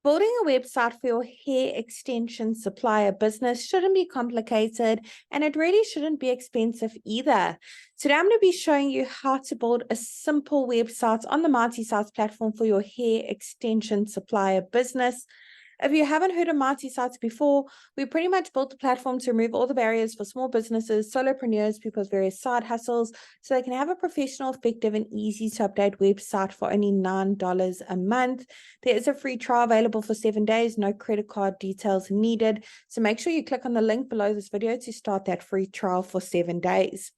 Building a website for your hair extension supplier business shouldn't be complicated, and it really shouldn't be expensive either. Today, I'm going to be showing you how to build a simple website on the Mighty Sites platform for your hair extension supplier business. If you haven't heard of Mighty Sites before, we pretty much built the platform to remove all the barriers for small businesses, solopreneurs, people with various side hustles, so they can have a professional, effective, and easy to update website for only $9 a month. There is a free trial available for 7 days, no credit card details needed. So make sure you click on the link below this video to start that free trial for 7 days.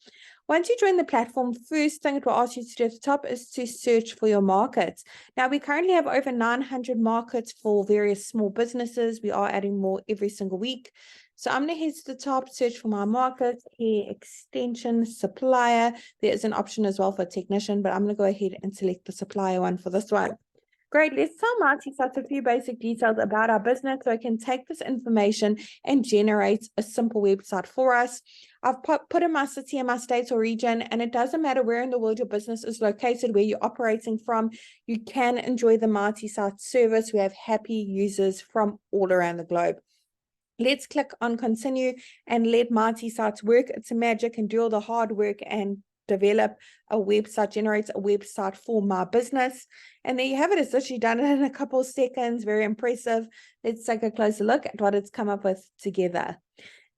Once you join the platform, first thing it will ask you to do at the top is to search for your markets. Now, we currently have over 900 markets for various small businesses. We are adding more every single week. So I'm going to head to the top, search for my market, hair extension, supplier. There is an option as well for technician, but I'm going to go ahead and select the supplier one for this one. Great, let's tell Mighty Sites a few basic details about our business so I can take this information and generate a simple website for us. I've put in my city and my state or region, and it doesn't matter where in the world your business is located, where you're operating from, you can enjoy the Mighty Sites service. We have happy users from all around the globe. Let's click on continue and let Mighty Sites work. It's a magic and do all the hard work and develop a website, generate a website for my business. And there you have it. It's literally done it in a couple of seconds. Very impressive. Let's take a closer look at what it's come up with together.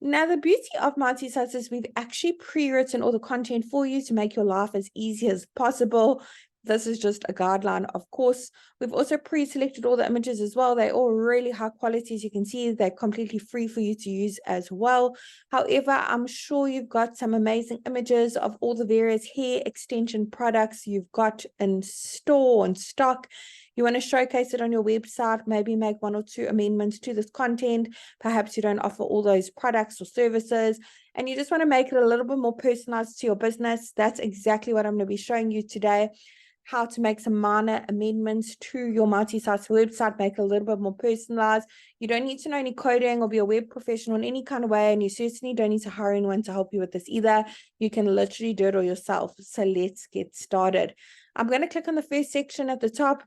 Now, the beauty of Mighty Sites is we've actually pre-written all the content for you to make your life as easy as possible. This is just a guideline, of course. We've also pre-selected all the images as well. They're all really high quality. As you can see, they're completely free for you to use as well. However, I'm sure you've got some amazing images of all the various hair extension products you've got in store and stock. You want to showcase it on your website, maybe make 1 or 2 amendments to this content. Perhaps you don't offer all those products or services, and you just want to make it a little bit more personalized to your business. That's exactly what I'm going to be showing you today. How to make some minor amendments to your Mighty Sites website, make it a little bit more personalized. You don't need to know any coding or be a web professional in any kind of way, and you certainly don't need to hire anyone to help you with this either. You can literally do it all yourself. So let's get started. I'm going to click on the first section at the top,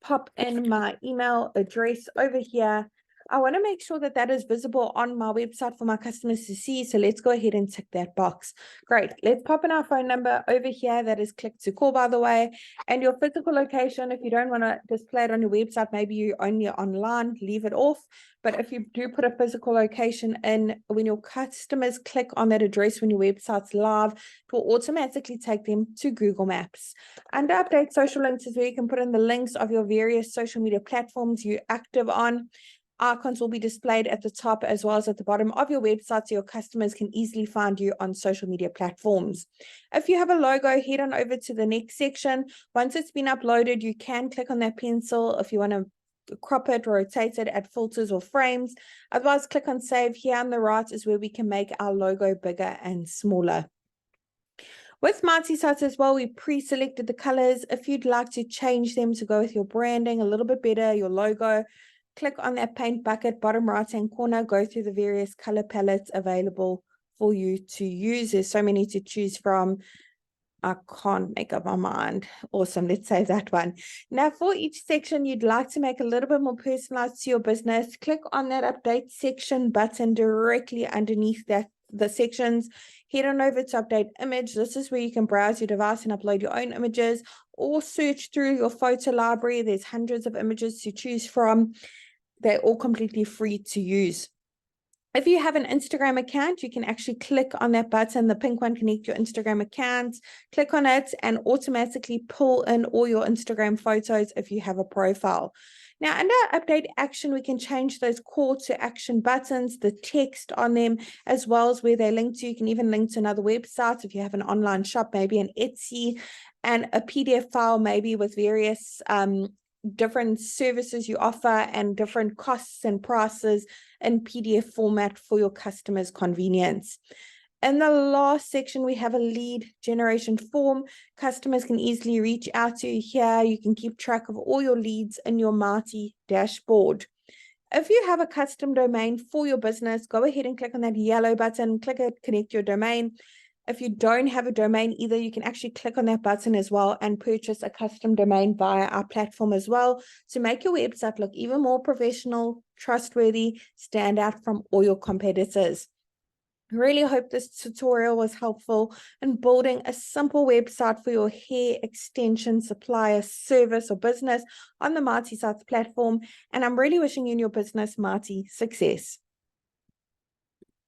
pop in my email address over here. I want to make sure that that is visible on my website for my customers to see. So let's go ahead and tick that box. Great. Let's pop in our phone number over here. That is click to call, by the way. And your physical location, if you don't want to display it on your website, maybe you're only online, leave it off. But if you do put a physical location in, when your customers click on that address when your website's live, it will automatically take them to Google Maps. Under update social links is where you can put in the links of your various social media platforms you're active on. Icons will be displayed at the top as well as at the bottom of your website so your customers can easily find you on social media platforms. If you have a logo, head on over to the next section. Once it's been uploaded, you can click on that pencil if you want to crop it, rotate it, add filters or frames. Otherwise, click on save. Here on the right is where we can make our logo bigger and smaller. With Mighty Sites as well, we pre-selected the colors. If you'd like to change them to go with your branding a little bit better, your logo, click on that paint bucket, bottom right-hand corner, go through the various color palettes available for you to use. There's so many to choose from. I can't make up my mind. Awesome. Let's save that one. Now, for each section you'd like to make a little bit more personalized to your business, click on that update section button directly underneath the sections. Head on over to update image. This is where you can browse your device and upload your own images or search through your photo library. There's hundreds of images to choose from. They're all completely free to use. If you have an Instagram account, you can actually click on that button, the pink one, connect your Instagram account, click on it and automatically pull in all your Instagram photos if you have a profile. Now, under update action, we can change those call to action buttons, the text on them, as well as where they link to. You can even link to another website if you have an online shop, maybe an Etsy, and a PDF file, maybe with various different services you offer and different costs and prices in PDF format for your customers' convenience. In the last section, we have a lead generation form. Customers can easily reach out to you here. You can keep track of all your leads in your Mighty dashboard. If you have a custom domain for your business, go ahead and click on that yellow button, click it, connect your domain. If you don't have a domain either, you can actually click on that button as well and purchase a custom domain via our platform as well to make your website look even more professional, trustworthy, stand out from all your competitors. I really hope this tutorial was helpful in building a simple website for your hair extension supplier service or business on the Marty Sites platform. And I'm really wishing you and your business, Marty, success.